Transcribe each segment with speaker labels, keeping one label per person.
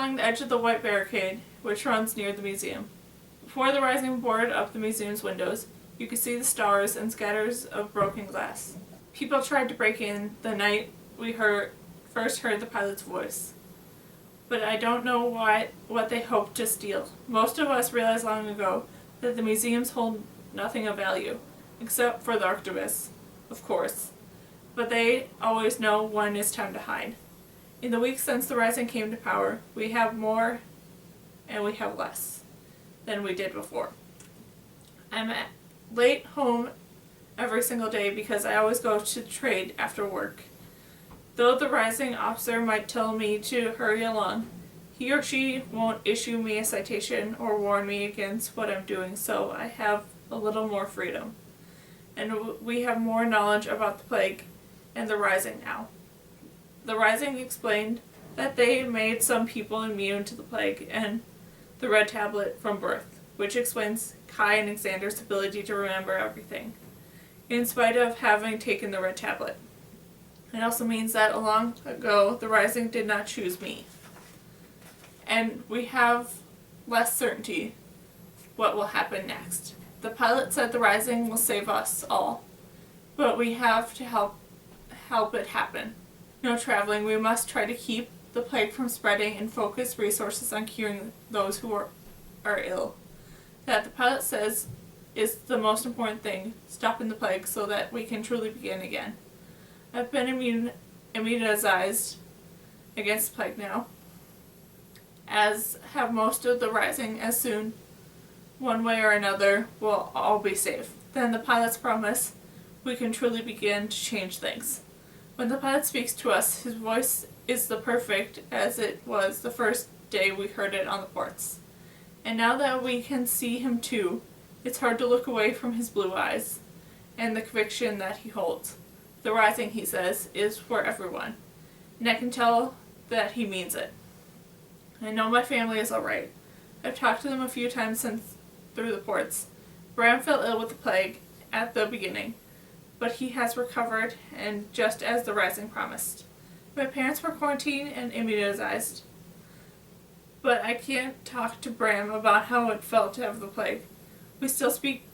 Speaker 1: along the edge of the white barricade, which runs near the museum. Before the rising boarded up the museum's windows, you could see the stars and scatters of broken glass. People tried to break in the night we first heard the pilot's voice. But I don't know what they hoped to steal. Most of us realized long ago that the museums hold nothing of value, except for the archivist, of course. But they always know when it's time to hide. In the weeks since the Rising came to power, we have more and we have less than we did before. I'm late home every single day because I always go to trade after work. Though the Rising officer might tell me to hurry along, he or she won't issue me a citation or warn me against what I'm doing, so I have a little more freedom. And we have more knowledge about the plague and the Rising now. The Rising explained that they made some people immune to the plague and the red tablet from birth, which explains Kai and Xander's ability to remember everything, in spite of having taken the red tablet. It also means that long ago the Rising did not choose me. And we have less certainty what will happen next. The pilot said the Rising will save us all, but we have to help it happen. No traveling, we must try to keep the plague from spreading and focus resources on curing those who are ill. That the pilot says is the most important thing, stopping the plague so that we can truly begin again. I've been immunized against the plague now, as have most of the Rising. As soon, one way or another, we'll all be safe. Then the pilot's promise, we can truly begin to change things. When the pilot speaks to us, his voice is the perfect as it was the first day we heard it on the ports. And now that we can see him too, it's hard to look away from his blue eyes and the conviction that he holds. The Rising, he says, is for everyone, and I can tell that he means it. I know my family is alright. I've talked to them a few times since through the ports. Bram fell ill with the plague at the beginning, but he has recovered, and just as the Rising promised. My parents were quarantined and immunized, but I can't talk to Bram about how it felt to have the plague. We still speak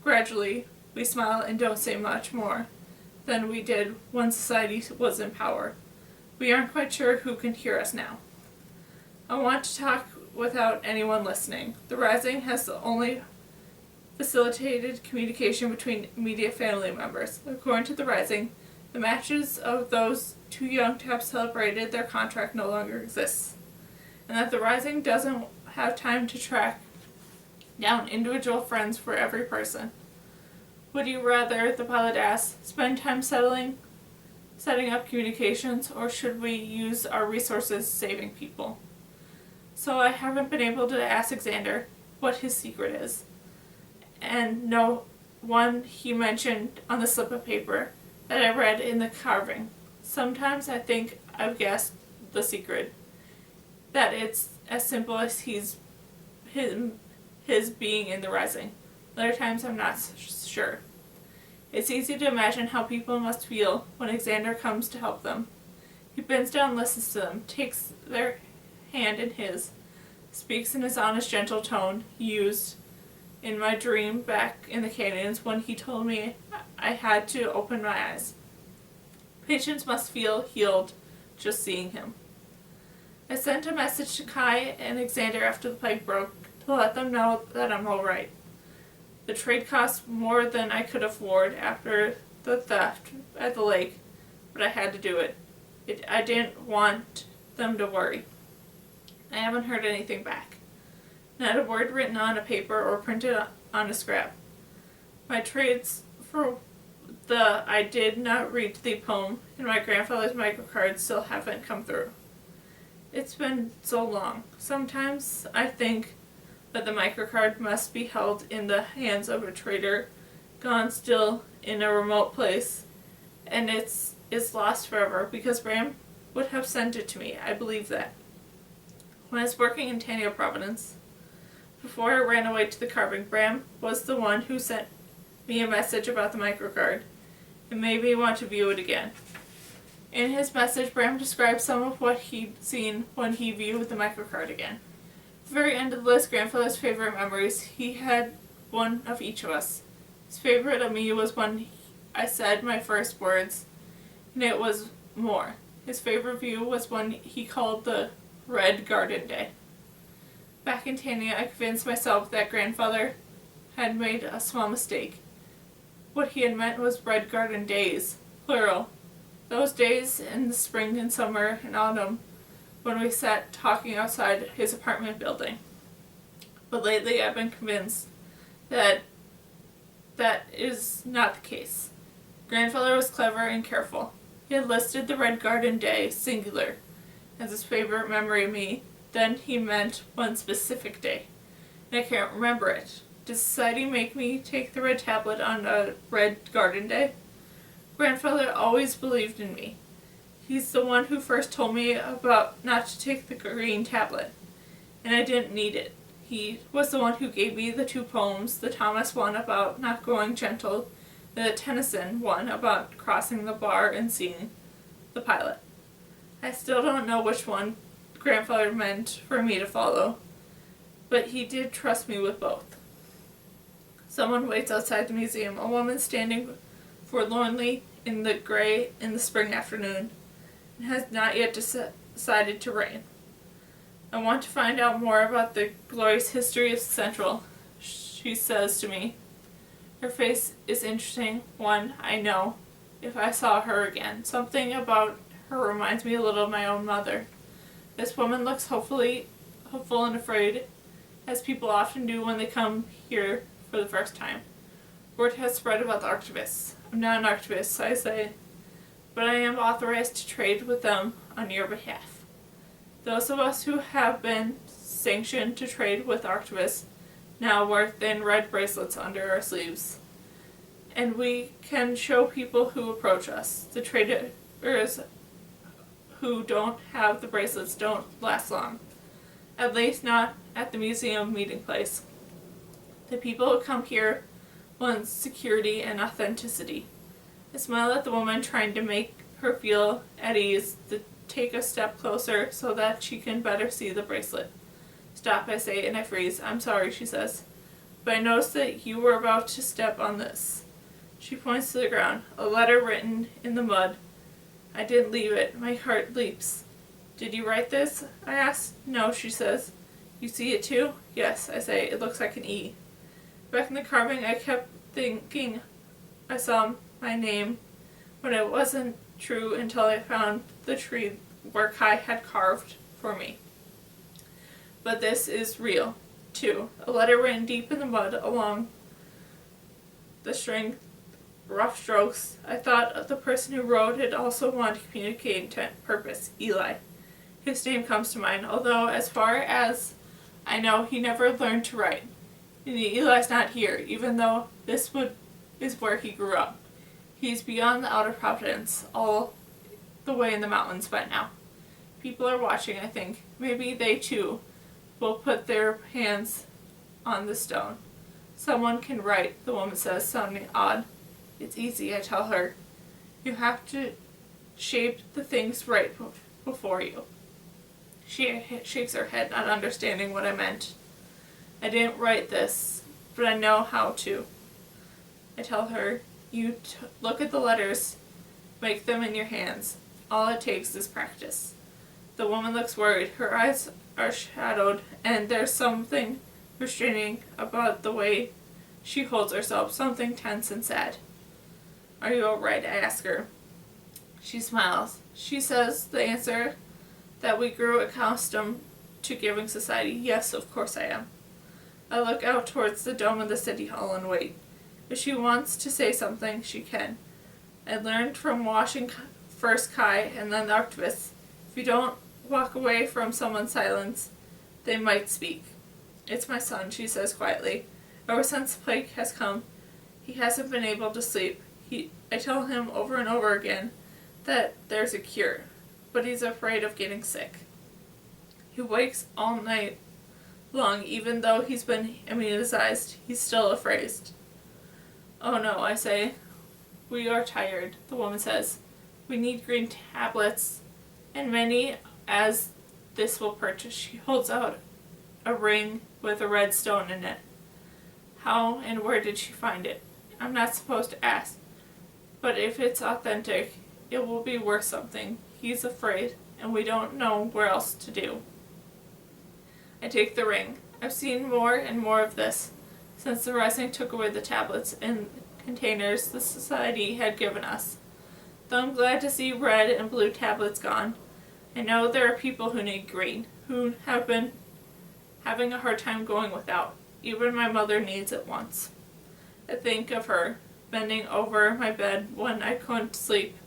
Speaker 1: gradually, we smile and don't say much more than we did when society was in power. We aren't quite sure who can hear us now. I want to talk without anyone listening. The Rising has only facilitated communication between immediate family members. According to the Rising, the matches of those too young to have celebrated their contract no longer exists, and that the Rising doesn't have time to track down individual friends for every person. Would you rather, the pilot asked, spend time setting up communications, or should we use our resources saving people? So I haven't been able to ask Xander what his secret is. And no one he mentioned on the slip of paper that I read in the carving. Sometimes I think I've guessed the secret, that it's as simple as his being in the Rising. Other times I'm not sure. It's easy to imagine how people must feel when Xander comes to help them. He bends down, listens to them, takes their hand in his, speaks in his honest, gentle tone he used in my dream back in the canyons when he told me I had to open my eyes. Patients must feel healed just seeing him. I sent a message to Kai and Xander after the plague broke to let them know that I'm alright. The trade cost more than I could afford after the theft at the lake, but I had to do it. I didn't want them to worry. I haven't heard anything back. Not a word written on a paper or printed on a scrap. My trades for the I did not read the poem in my grandfather's microcard still haven't come through. It's been so long. Sometimes I think that the microcard must be held in the hands of a trader gone still in a remote place, and it's lost forever because Bram would have sent it to me. I believe that. When I was working in Tania Providence, before I ran away to the carving, Bram was the one who sent me a message about the microcard and made me want to view it again. In his message, Bram described some of what he'd seen when he viewed the microcardigan. At the very end of the list, grandfather's favorite memories, he had one of each of us. His favorite of me was when I said my first words, and it was more. His favorite view was when he called the Red Garden Day. Back in Tanya, I convinced myself that grandfather had made a small mistake. What he had meant was Red Garden Days, plural. Those days in the spring and summer and autumn when we sat talking outside his apartment building. But lately I've been convinced that that is not the case. Grandfather was clever and careful. He had listed the Red Garden Day, singular, as his favorite memory of me. Then he meant one specific day, and I can't remember it. Does society make me take the red tablet on a Red Garden Day? Grandfather always believed in me. He's the one who first told me about not to take the green tablet, and I didn't need it. He was the one who gave me the 2 poems, the Thomas one about not going gentle, the Tennyson one about crossing the bar and seeing the pilot. I still don't know which one grandfather meant for me to follow, but he did trust me with both. Someone waits outside the museum, a woman standing forlornly in the gray in the spring afternoon, and has not yet decided to reign. I want to find out more about the glorious history of Central, she says to me. Her face is interesting, one I know if I saw her again. Something about her reminds me a little of my own mother. This woman looks hopeful and afraid, as people often do when they come here for the first time. Word has spread about the archivists. I'm not an archivist, I say, but I am authorized to trade with them on your behalf. Those of us who have been sanctioned to trade with archivists now wear thin red bracelets under our sleeves, and we can show people who approach us. The traders who don't have the bracelets don't last long, at least not at the museum meeting place. The people who come here want security and authenticity. I smile at the woman, trying to make her feel at ease, to take a step closer so that she can better see the bracelet. Stop, I say, and I freeze. I'm sorry, she says, but I noticed that you were about to step on this. She points to the ground, a letter written in the mud. I didn't leave it. My heart leaps. Did you write this? I ask. No, she says. You see it too? Yes, I say. It looks like an E. Back in the carving, I kept thinking I saw my name, when it wasn't true until I found the tree where Kai had carved for me. But this is real, too. A letter written deep in the mud along the string, rough strokes. I thought of the person who wrote it also wanted to communicate intent, purpose, Eli. His name comes to mind, although as far as I know, he never learned to write. Eli's not here, even though this is where he grew up. He's beyond the outer Providence, all the way in the mountains by now. People are watching, I think. Maybe they, too, will put their hands on the stone. Someone can write, the woman says, sounding odd. It's easy, I tell her. You have to shape the things right before you. She shakes her head, not understanding what I meant. I didn't write this, but I know how to. I tell her, you look at the letters, make them in your hands. All it takes is practice. The woman looks worried. Her eyes are shadowed, and there's something restraining about the way she holds herself, something tense and sad. Are you all right? I ask her. She smiles. She says the answer that we grew accustomed to giving society. Yes, of course I am. I look out towards the dome of the city hall and wait. If she wants to say something, she can. I learned from watching first Kai and then the archivists. If you don't walk away from someone's silence, they might speak. It's my son, she says quietly. Ever since the plague has come, he hasn't been able to sleep. I tell him over and over again that there's a cure, but he's afraid of getting sick. He wakes all night long, even though he's been immunized. He's still afraid. Oh no, I say. We are tired, the woman says. We need green tablets, and many as this will purchase. She holds out a ring with a red stone in it. How and where did she find it? I'm not supposed to ask, but if it's authentic, it will be worth something. He's afraid, and we don't know where else to do. I take the ring. I've seen more and more of this since the Rising took away the tablets and containers the Society had given us. Though I'm glad to see red and blue tablets gone, I know there are people who need green, who have been having a hard time going without. Even my mother needs it once. I think of her, bending over my bed when I couldn't sleep.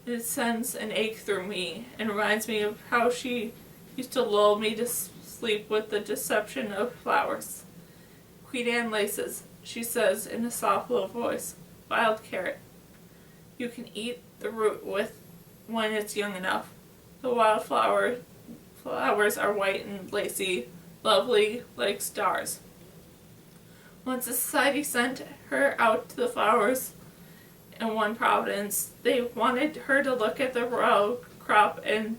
Speaker 1: It sends an ache through me and reminds me of how she used to lull me to sleep with the deception of flowers. Queen Anne laces, she says in a soft little voice. Wild carrot. You can eat the root with when it's young enough. The flowers are white and lacy, lovely like stars. Once the Society sent her out to the flowers in one province, they wanted her to look at the row crop and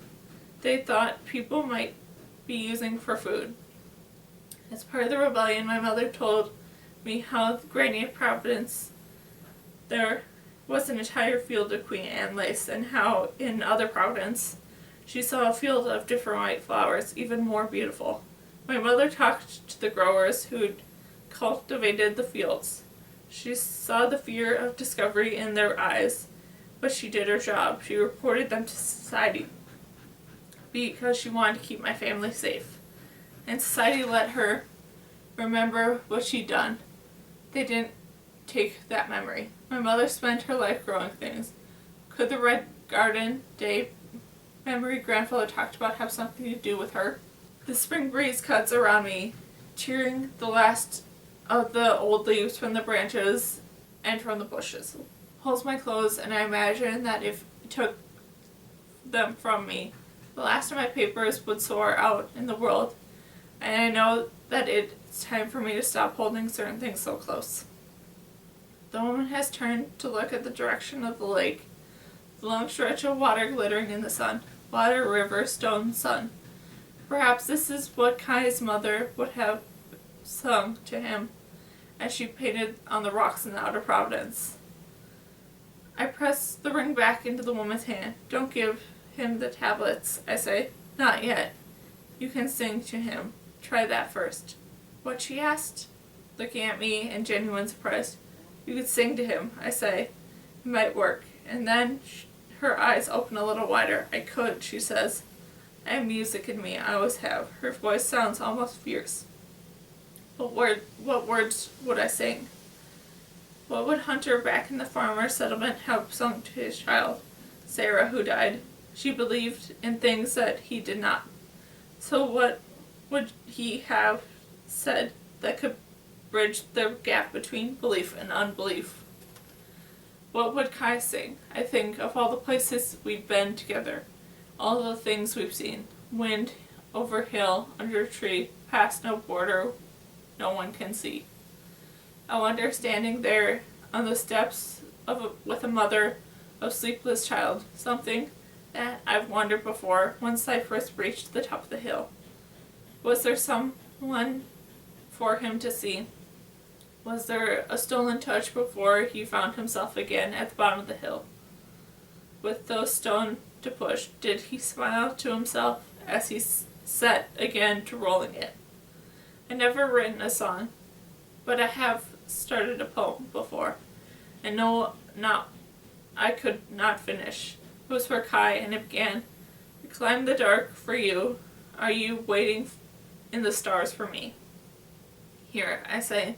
Speaker 1: they thought people might be using for food. As part of the rebellion, my mother told me how the Granny Province there was an entire field of Queen Anne lace, and how in other provinces she saw a field of different white flowers, even more beautiful. My mother talked to the growers who'd cultivated the fields. She saw the fear of discovery in their eyes, but she did her job. She reported them to Society because she wanted to keep my family safe. And Society let her remember what she'd done. They didn't take that memory. My mother spent her life growing things. Could the Red Garden Day memory grandfather talked about have something to do with her? The spring breeze cuts around me, cheering the last of the old leaves from the branches and from the bushes. Pulls my clothes, and I imagine that if it took them from me, the last of my papers would soar out in the world, and I know that it's time for me to stop holding certain things so close. The woman has turned to look at the direction of the lake, the long stretch of water glittering in the sun. Water, river, stone, sun. Perhaps this is what Kai's mother would have sung to him as she painted on the rocks in the outer province. I press the ring back into the woman's hand. Don't give him the tablets, I say. Not yet. You can sing to him. Try that first. What, she asked, looking at me in genuine surprise. You could sing to him, I say. It might work. And then her eyes open a little wider. I could, she says. I have music in me. I always have. Her voice sounds almost fierce. But what words would I sing? What would Hunter back in the farmer settlement have sung to his child, Sarah, who died? She believed in things that he did not. So what would he have said that could bridge the gap between belief and unbelief? What would Kai sing? I think of all the places we've been together, all the things we've seen. Wind, over hill, under a tree, past no border no one can see. I wonder, standing there on the steps with a mother of sleepless child, something that I've wondered before once I first reached the top of the hill. Was there someone for him to see? Was there a stolen touch before he found himself again at the bottom of the hill? With those stones to push, did he smile to himself as he set again to rolling it? I've never written a song, but I have started a poem before, and I could not finish. It was for Kai, and it began, I climbed the dark for you. Are you waiting in the stars for me? Here, I say,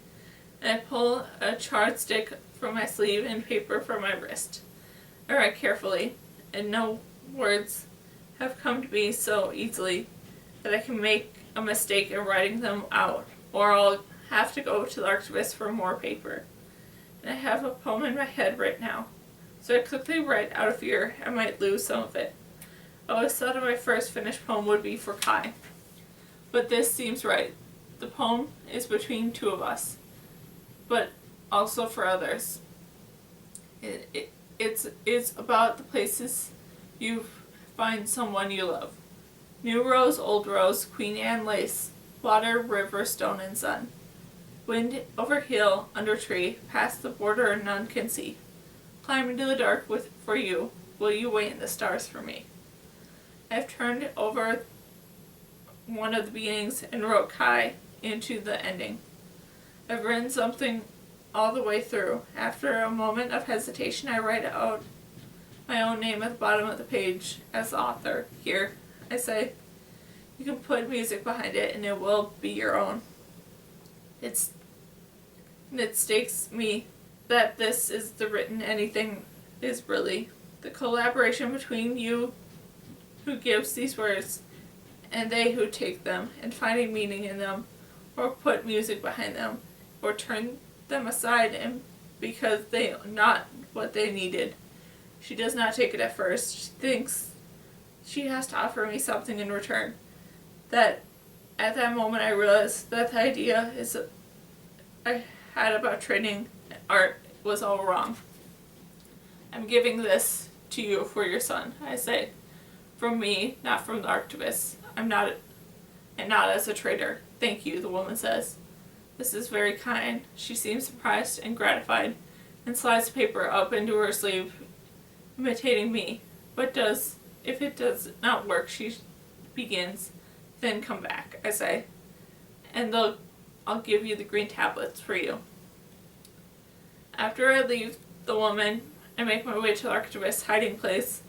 Speaker 1: and I pull a charred stick from my sleeve and paper from my wrist. I write carefully, and no words have come to me so easily that I can make a mistake in writing them out, or I'll have to go to the archivist for more paper. And I have a poem in my head right now, so I quickly write out of fear I might lose some of it. I always thought my first finished poem would be for Kai, but this seems right. The poem is between two of us, but also for others. It It's about the places you find someone you love. New rose, old rose, Queen Anne lace, water, river, stone, and sun. Wind over hill, under tree, past the border none can see. Climb into the dark for you. Will you wait in the stars for me? I've turned over one of the beginnings and wrote Kai into the ending. I've written something all the way through. After a moment of hesitation, I write out my own name at the bottom of the page as the author. Here, I say, you can put music behind it and it will be your own. It stakes me that this is the written anything is really the collaboration between you who gives these words and they who take them, and finding meaning in them, or put music behind them, or turn them aside and because they are not what they needed. She does not take it at first. She thinks she has to offer me something in return. That at that moment I realized that the idea I had about trading art was all wrong. I'm giving this to you for your son, I say. From me, not from the archivist. I'm not as a traitor. Thank you, the woman says. This is very kind. She seems surprised and gratified, and slides the paper up into her sleeve, imitating me. But if it does not work, she begins, then come back, I say. And I'll give you the green tablets for you. After I leave the woman, I make my way to the archivist's hiding place,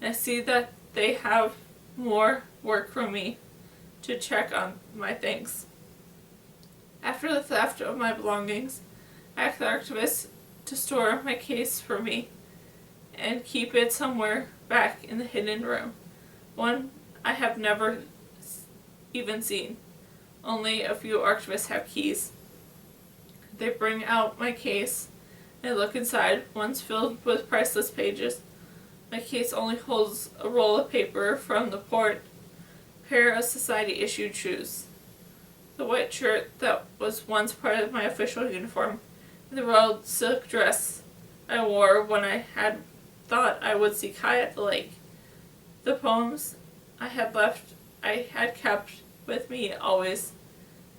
Speaker 1: and I see that they have more work for me to check on my things. After the theft of my belongings, I ask the archivist to store my case for me and keep it somewhere back in the hidden room, one I have never even seen. Only a few archivists have keys. They bring out my case and look inside. One's filled with priceless pages. My case only holds a roll of paper from the port, pair of society-issued shoes, the white shirt that was once part of my official uniform, and the royal silk dress I wore when I had thought I would see Kai at the lake. The poems I had kept with me always.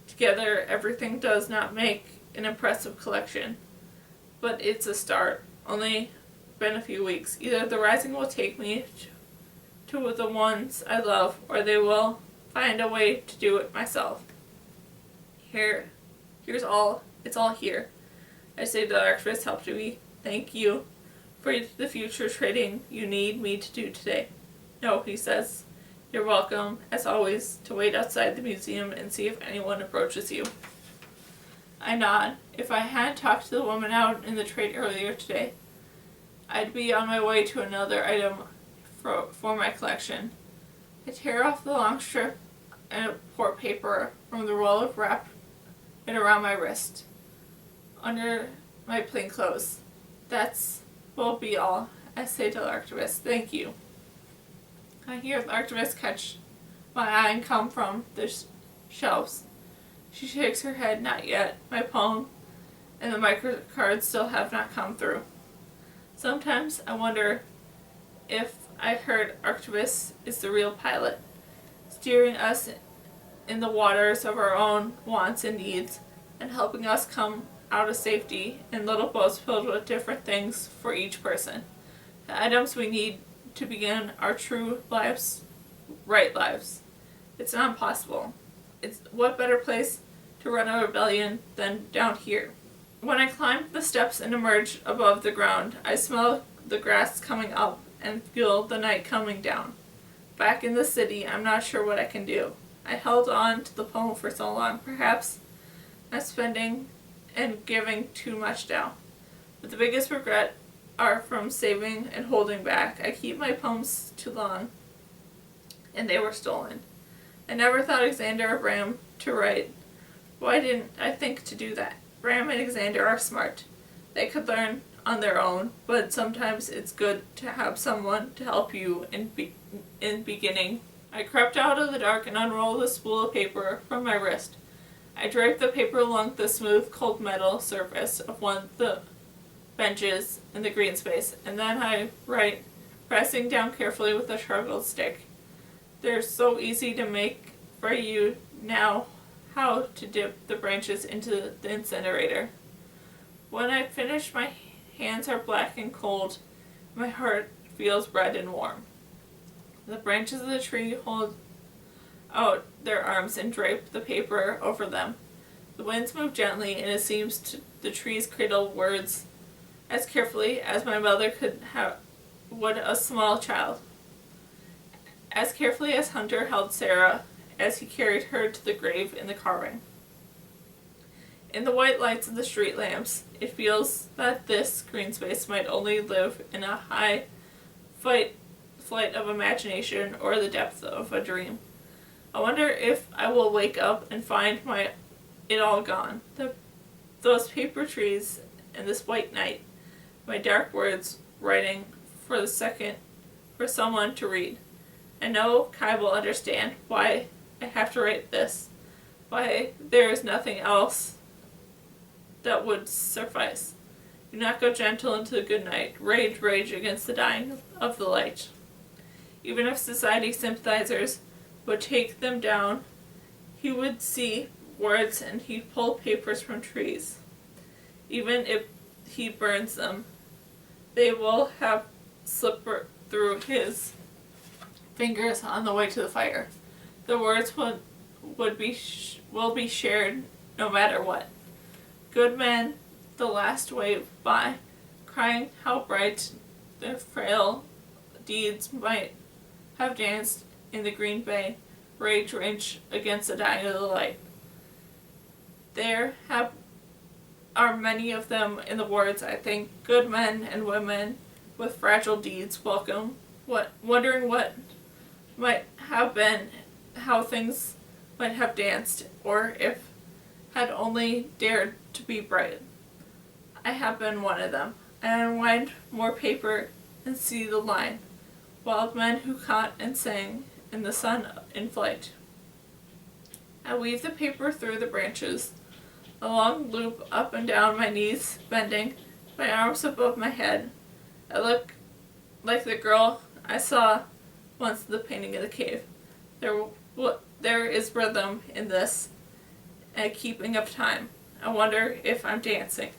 Speaker 1: Together, everything does not make an impressive collection, but it's a start. Only been a few weeks. Either the rising will take me to the ones I love, or they will find a way to do it myself. It's all here. I say the archivist helped me. Thank you for the future trading you need me to do today. No, he says. You're welcome, as always, to wait outside the museum and see if anyone approaches you. I nod. If I hadn't talked to the woman out in the trade earlier today, I'd be on my way to another item for my collection. I tear off the long strip and port paper from the roll of wrap it around my wrist, under my plain clothes. Will be all, I say to the archivist. Thank you. I hear the archivist catch my eye and come from the shelves. She shakes her head. Not yet. My poem and the microcards still have not come through. Sometimes I wonder if I heard archivist is the real pilot, steering us in the waters of our own wants and needs, and helping us come out of safety in little boats filled with different things for each person. The items we need to begin our true lives, right lives. It's not impossible. What better place to run a rebellion than down here? When I climb the steps and emerge above the ground, I smell the grass coming up and feel the night coming down. Back in the city, I'm not sure what I can do. I held on to the poem for so long. Perhaps I'm spending and giving too much now. But the biggest regret are from saving and holding back. I keep my poems too long, and they were stolen. I never thought Alexander or Bram to write. Why didn't I think to do that? Bram and Alexander are smart. They could learn on their own, but sometimes it's good to have someone to help you in beginning. I crept out of the dark and unrolled a spool of paper from my wrist. I draped the paper along the smooth, cold metal surface of one of the benches in the green space, and then I write, pressing down carefully with a sharpened stick. They're so easy to make for you now how to dip the branches into the incinerator. When I finish, my hands are black and cold. My heart feels red and warm. The branches of the tree hold out their arms and drape the paper over them. The winds move gently, and it seems the trees cradle words as carefully as my mother would a small child. As carefully as Hunter held Sarah as he carried her to the grave in the carving. In the white lights of the street lamps, it feels that this green space might only live in a high flight of imagination or the depth of a dream. I wonder if I will wake up and find it all gone. Those paper trees and this white night. My dark words writing for someone to read. I know Kai will understand why I have to write this. Why there is nothing else that would suffice. Do not go gentle into the good night. Rage, rage against the dying of the light. Even if society sympathizers would take them down, he would see words and he'd pull papers from trees. Even if he burns them, they will have slipped through his fingers on the way to the fire. The words will be shared no matter what. Good men, the last wave by, crying how bright their frail deeds might have danced in the green bay, rage against the dying of the light. There are many of them in the words, I think, good men and women with fragile deeds wondering what might have been, how things might have danced, or if had only dared to be bright. I have been one of them. I unwind more paper and see the line. Wild men who caught and sang in the sun in flight. I weave the paper through the branches, a long loop up and down, my knees bending, my arms above my head. I look like the girl I saw once in the painting of the cave. There is rhythm in this, and keeping of time. I wonder if I'm dancing.